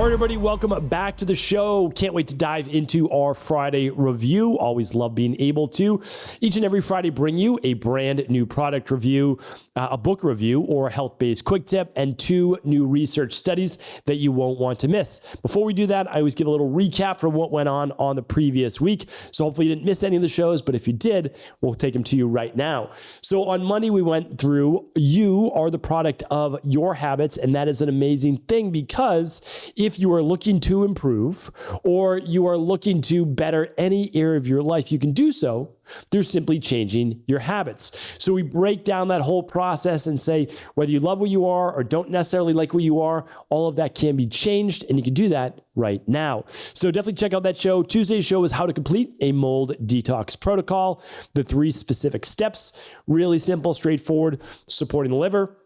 All right, everybody, welcome back to the show. Can't wait to dive into our Friday review. Always love being able to each and every Friday bring you a brand new product review, a book review, or a health-based quick tip, and 2 new research studies that you won't want to miss. Before we do that, I always give a little recap from what went on the previous week. So hopefully you didn't miss any of the shows, but if you did, we'll take them to you right now. So on Monday, we went through you are the product of your habits, and that is an amazing thing because if you are looking to improve or you are looking to better any area of your life, you can do so through simply changing your habits. So we break down that whole process and say whether you love where you are or don't necessarily like where you are, all of that can be changed, and you can do that right now. So definitely check out that show. Tuesday's show is how to complete a mold detox protocol. The 3 specific steps, really simple, straightforward: supporting the liver,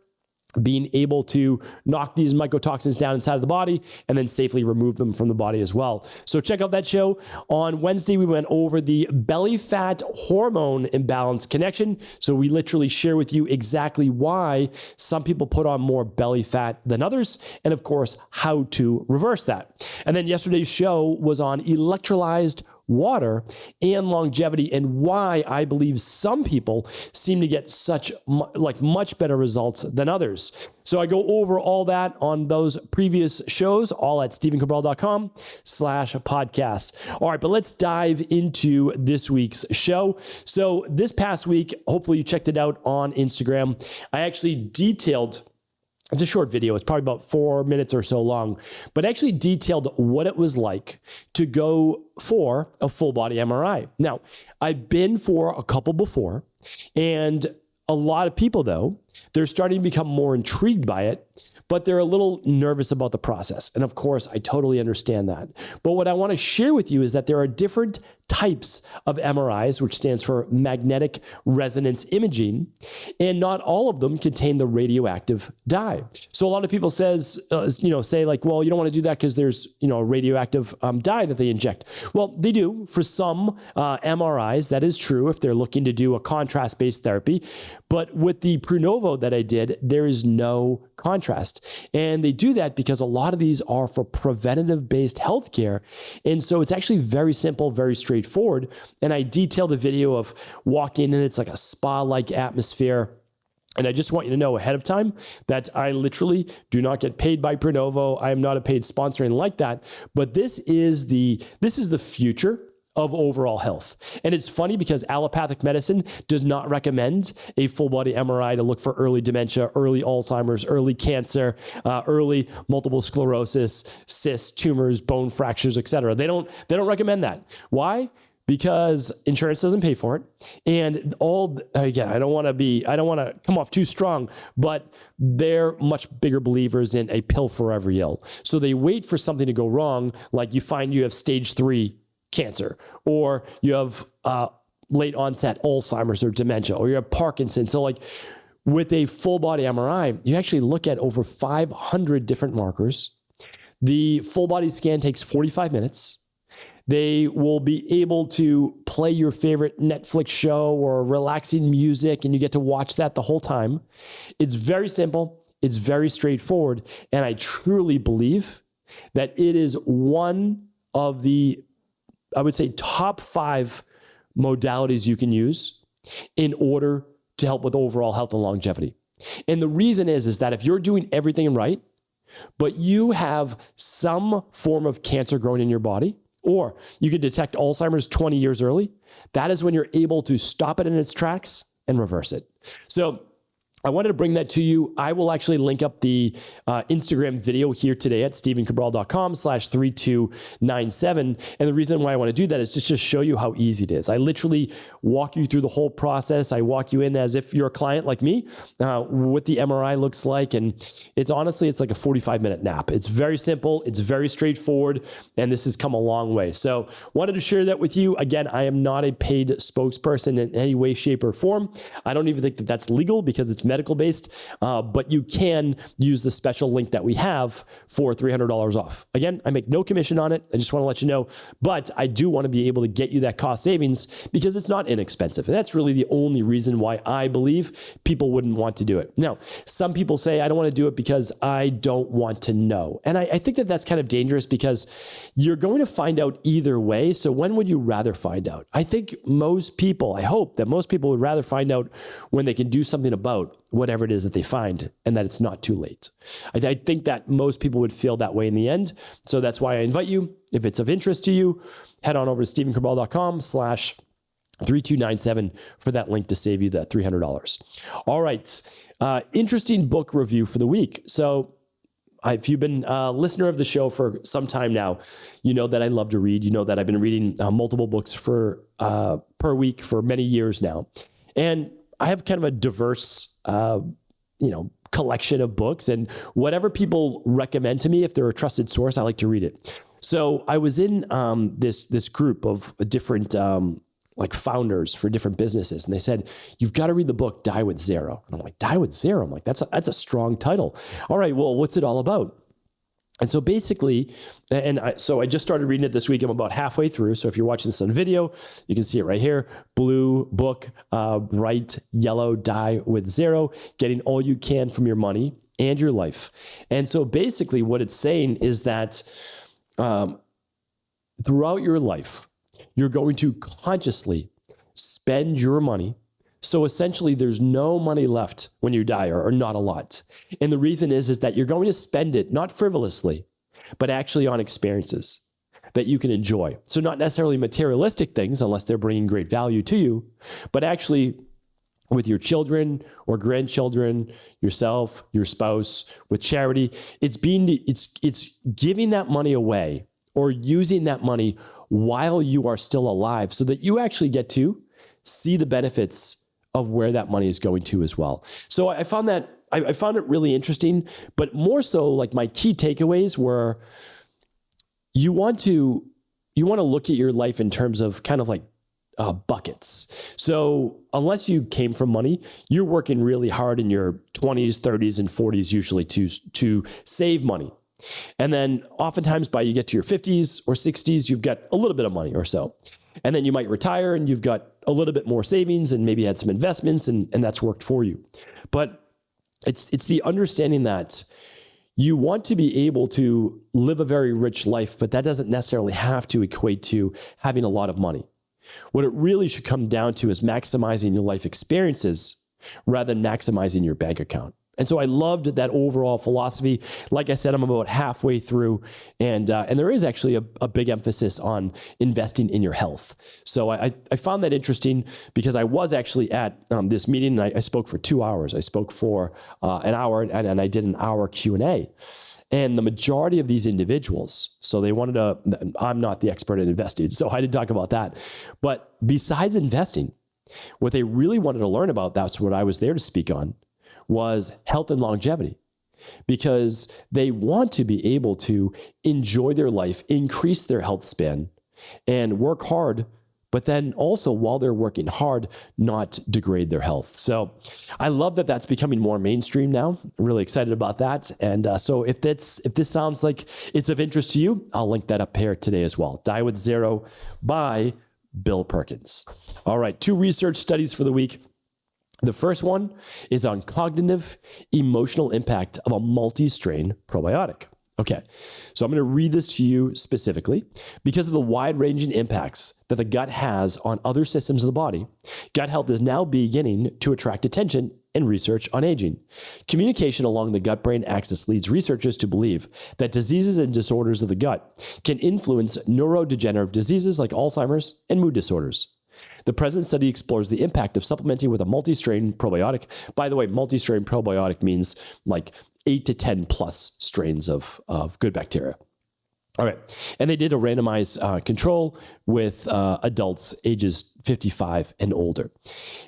being able to knock these mycotoxins down inside of the body, and then safely remove them from the body as well. So check out that show. On Wednesday, we went over the belly fat hormone imbalance connection. So we literally share with you exactly why some people put on more belly fat than others, and of course, how to reverse that. And then yesterday's show was on electrolyzed water and longevity, and why I believe some people seem to get much better results than others. So I go over all that on those previous shows, all at stephencabral.com/podcast. All right, but let's dive into this week's show. So this past week, hopefully you checked it out on Instagram. I actually detailed, it's a short video. It's probably about 4 minutes or so long, but actually detailed what it was like to go for a full body MRI. Now, I've been for a couple before, and a lot of people, though, they're starting to become more intrigued by it, but they're a little nervous about the process. And of course, I totally understand that. But what I want to share with you is that there are different types of MRIs, which stands for magnetic resonance imaging, and not all of them contain the radioactive dye. So a lot of people say like, well, you don't want to do that because there's, a radioactive dye that they inject. Well, they do for some MRIs. That is true if they're looking to do a contrast-based therapy. But with the Prenuvo that I did, there is no contrast. And they do that because a lot of these are for preventative-based healthcare. And so it's actually very simple, very straightforward. And I detailed a video of walking in. It's like a spa-like atmosphere. And I just want you to know ahead of time that I literally do not get paid by Prenuvo. I am not a paid sponsor and like that. But this is the future of overall health. And it's funny because allopathic medicine does not recommend a full body MRI to look for early dementia, early Alzheimer's, early cancer, early multiple sclerosis, cysts, tumors, bone fractures, etc. They don't recommend that. Why? Because insurance doesn't pay for it. And again, I don't want to come off too strong, but they're much bigger believers in a pill for every ill. So they wait for something to go wrong, like you find you have stage 3 cancer, or you have late onset Alzheimer's or dementia, or you have Parkinson's. So like with a full body MRI, you actually look at over 500 different markers. The full body scan takes 45 minutes. They will be able to play your favorite Netflix show or relaxing music, and you get to watch that the whole time. It's very simple. It's very straightforward. And I truly believe that it is one of the, I would say, top 5 modalities you can use in order to help with overall health and longevity. And the reason is that if you're doing everything right, but you have some form of cancer growing in your body, or you can detect Alzheimer's 20 years early, that is when you're able to stop it in its tracks and reverse it. So I wanted to bring that to you. I will actually link up the Instagram video here today at stephencabral.com/3297. And the reason why I want to do that is just to show you how easy it is. I literally walk you through the whole process. I walk you in as if you're a client like me, what the MRI looks like. And it's honestly like a 45-minute nap. It's very simple. It's very straightforward. And this has come a long way. So wanted to share that with you. Again, I am not a paid spokesperson in any way, shape, or form. I don't even think that that's legal because it's medical based, but you can use the special link that we have for $300 off. Again, I make no commission on it. I just want to let you know, but I do want to be able to get you that cost savings because it's not inexpensive. And that's really the only reason why I believe people wouldn't want to do it. Now, some people say, I don't want to do it because I don't want to know. And I think that that's kind of dangerous because you're going to find out either way. So when would you rather find out? I think most people, I hope that most people would rather find out when they can do something about whatever it is that they find and that it's not too late. I think that most people would feel that way in the end. So that's why I invite you, if it's of interest to you, head on over to stephencabral.com/3297 for that link to save you that $300. All right. Interesting book review for the week. So if you've been a listener of the show for some time now, you know that I love to read. You know that I've been reading multiple books per week for many years now. And I have kind of a diverse, collection of books, and whatever people recommend to me, if they're a trusted source, I like to read it. So I was in this group of different founders for different businesses. And they said, you've got to read the book Die with Zero. And I'm like, Die with Zero? I'm like, that's a strong title. All right, well, what's it all about? And so basically, so I just started reading it this week. I'm about halfway through. So if you're watching this on video, you can see it right here. Blue book, bright yellow, Die with Zero, getting all you can from your money and your life. And so basically what it's saying is that throughout your life, you're going to consciously spend your money. So essentially there's no money left when you die, or not a lot. And the reason is that you're going to spend it not frivolously, but actually on experiences that you can enjoy. So not necessarily materialistic things, unless they're bringing great value to you, but actually with your children or grandchildren, yourself, your spouse, with charity. It's giving that money away or using that money while you are still alive so that you actually get to see the benefits of where that money is going to as well. So I found it really interesting, but more so like my key takeaways were you want to look at your life in terms of kind of like buckets. So unless you came from money, you're working really hard in your 20s, 30s, and 40s usually to save money. And then oftentimes by you get to your 50s or 60s, you've got a little bit of money or so. And then you might retire and you've got a little bit more savings and maybe had some investments and that's worked for you. But it's the understanding that you want to be able to live a very rich life, but that doesn't necessarily have to equate to having a lot of money. What it really should come down to is maximizing your life experiences rather than maximizing your bank account. And so I loved that overall philosophy. Like I said, I'm about halfway through, and there is actually a big emphasis on investing in your health. So I found that interesting because I was actually at this meeting and I spoke for 2 hours. I spoke for an hour and I did an hour Q&A. And the majority of these individuals, so they wanted to, I'm not the expert in investing, so I didn't talk about that. But besides investing, what they really wanted to learn about, that's what I was there to speak on, was health and longevity, because they want to be able to enjoy their life, increase their health span, and work hard, but then also while they're working hard, not degrade their health. So I love that that's becoming more mainstream now. I'm really excited about that. And so if this sounds like it's of interest to you, I'll link that up here today as well. Die with Zero by Bill Perkins. All right, 2 research studies for the week. The first one is on cognitive emotional impact of a multi-strain probiotic. Okay, so I'm going to read this to you specifically. Because of the wide-ranging impacts that the gut has on other systems of the body, gut health is now beginning to attract attention in research on aging. Communication along the gut-brain axis leads researchers to believe that diseases and disorders of the gut can influence neurodegenerative diseases like Alzheimer's and mood disorders. The present study explores the impact of supplementing with a multi-strain probiotic. By the way, multi-strain probiotic means like 8 to 10 plus strains of good bacteria. All right. And they did a randomized control with adults ages 55 and older.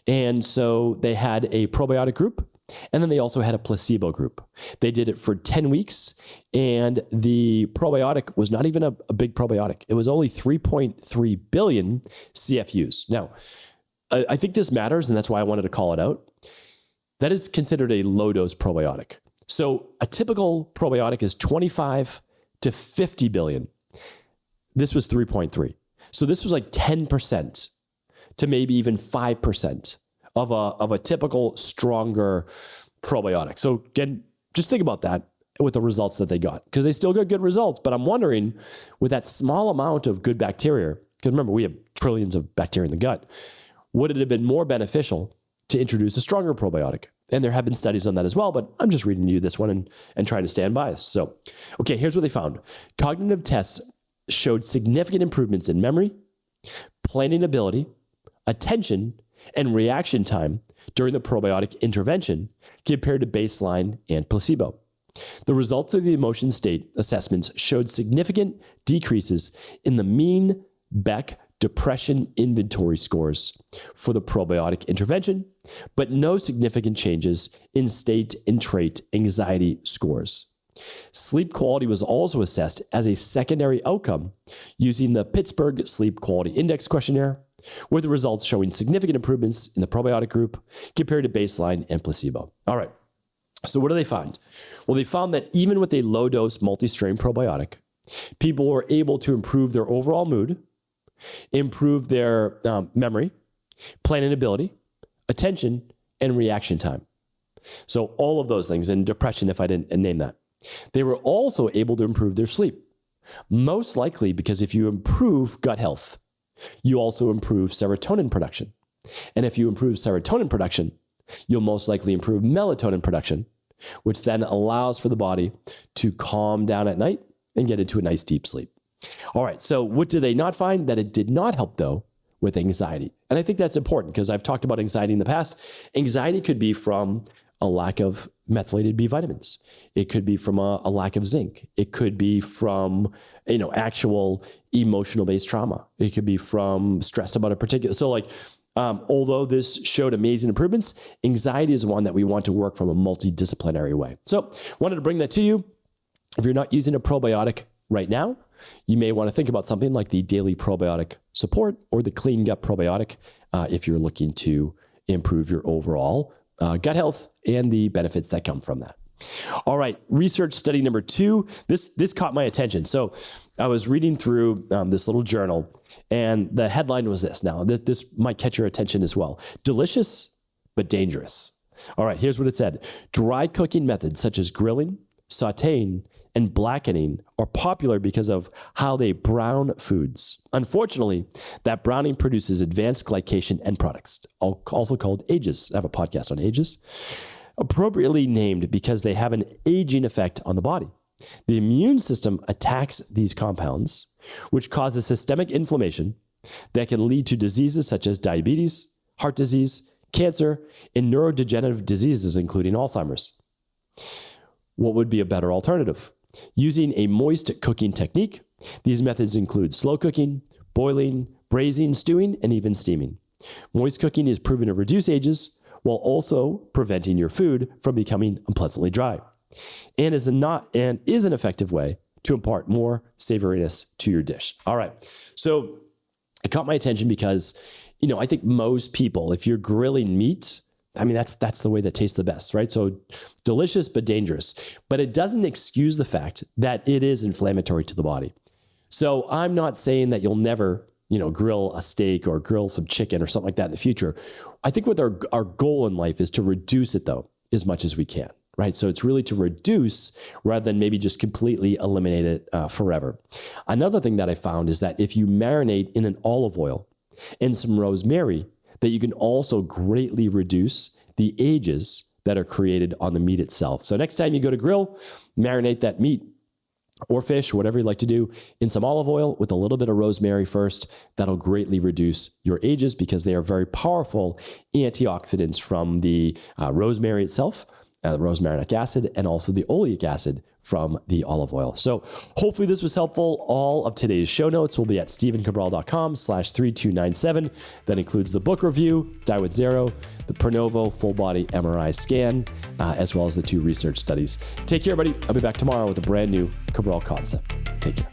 And so they had a probiotic group, and then they also had a placebo group. They did it for 10 weeks, and the probiotic was not even a big probiotic. It was only 3.3 billion CFUs. Now, I think this matters, and that's why I wanted to call it out. that is considered a low dose probiotic. So a typical probiotic is 25 to 50 billion. This was 3.3. So this was like 10% to maybe even 5% of a typical stronger probiotic. So again, just think about that with the results that they got, because they still got good results. But I'm wondering, with that small amount of good bacteria, because remember, we have trillions of bacteria in the gut, would it have been more beneficial to introduce a stronger probiotic? And there have been studies on that as well, but I'm just reading you this one and trying to stay unbiased. So, okay, here's what they found. Cognitive tests showed significant improvements in memory, planning ability, attention, and reaction time during the probiotic intervention compared to baseline and placebo. The results of the emotion state assessments showed significant decreases in the mean Beck depression inventory scores for the probiotic intervention, but no significant changes in state and trait anxiety scores. Sleep quality was also assessed as a secondary outcome using the Pittsburgh Sleep Quality Index questionnaire, with the results showing significant improvements in the probiotic group compared to baseline and placebo. All right. So what do they find? Well, they found that even with a low-dose multi-strain probiotic, people were able to improve their overall mood, improve their memory, planning ability, attention, and reaction time. So all of those things, and depression if I didn't name that. They were also able to improve their sleep, most likely because if you improve gut health, you also improve serotonin production. And if you improve serotonin production, you'll most likely improve melatonin production, which then allows for the body to calm down at night and get into a nice deep sleep. All right, so what did they not find? That it did not help, though, with anxiety. And I think that's important because I've talked about anxiety in the past. Anxiety could be from a lack of methylated B vitamins. It could be from a lack of zinc. It could be from, actual emotional-based trauma. It could be from stress about a particular. So although this showed amazing improvements, anxiety is one that we want to work from a multidisciplinary way. So wanted to bring that to you. If you're not using a probiotic right now, you may want to think about something like the daily probiotic support or the clean gut probiotic if you're looking to improve your overall gut health and the benefits that come from that. All right, research study number 2. This caught my attention. So I was reading through this little journal, and the headline was this. Now, this might catch your attention as well. Delicious, but dangerous. All right, here's what it said. Dry cooking methods such as grilling, sauteing, and blackening are popular because of how they brown foods. Unfortunately, that browning produces advanced glycation end products, also called AGEs. I have a podcast on AGEs. Appropriately named because they have an aging effect on the body. The immune system attacks these compounds, which causes systemic inflammation that can lead to diseases such as diabetes, heart disease, cancer, and neurodegenerative diseases, including Alzheimer's. What would be a better alternative? Using a moist cooking technique, these methods include slow cooking, boiling, braising, stewing, and even steaming. Moist cooking is proven to reduce AGEs while also preventing your food from becoming unpleasantly dry, and is an effective way to impart more savoriness to your dish. All right, so it caught my attention because, I think most people, if you're grilling meat, that's the way that tastes the best, right? So delicious, but dangerous. But it doesn't excuse the fact that it is inflammatory to the body. So I'm not saying that you'll never, grill a steak or grill some chicken or something like that in the future. I think what our goal in life is to reduce it, though, as much as we can, right? So it's really to reduce rather than maybe just completely eliminate it forever. Another thing that I found is that if you marinate in an olive oil and some rosemary, that you can also greatly reduce the AGEs that are created on the meat itself. So next time you go to grill, marinate that meat or fish, whatever you like to do, in some olive oil with a little bit of rosemary first. That'll greatly reduce your AGEs because they are very powerful antioxidants from the rosemary itself, the rosmarinic acid, and also the oleic acid from the olive oil. So hopefully this was helpful. All of today's show notes will be at stevencabral.com/3297. That includes the book review, Die with Zero, the Prenuvo full body MRI scan, as well as the 2 research studies. Take care, everybody. I'll be back tomorrow with a brand new Cabral Concept. Take care.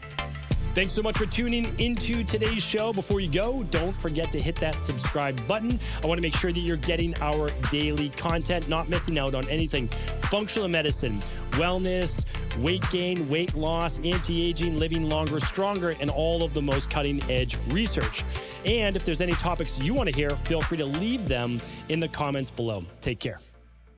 Thanks so much for tuning into today's show. Before you go, don't forget to hit that subscribe button. I want to make sure that you're getting our daily content, not missing out on anything functional medicine, wellness, weight gain, weight loss, anti-aging, living longer, stronger, and all of the most cutting-edge research. And if there's any topics you want to hear, feel free to leave them in the comments below. Take care.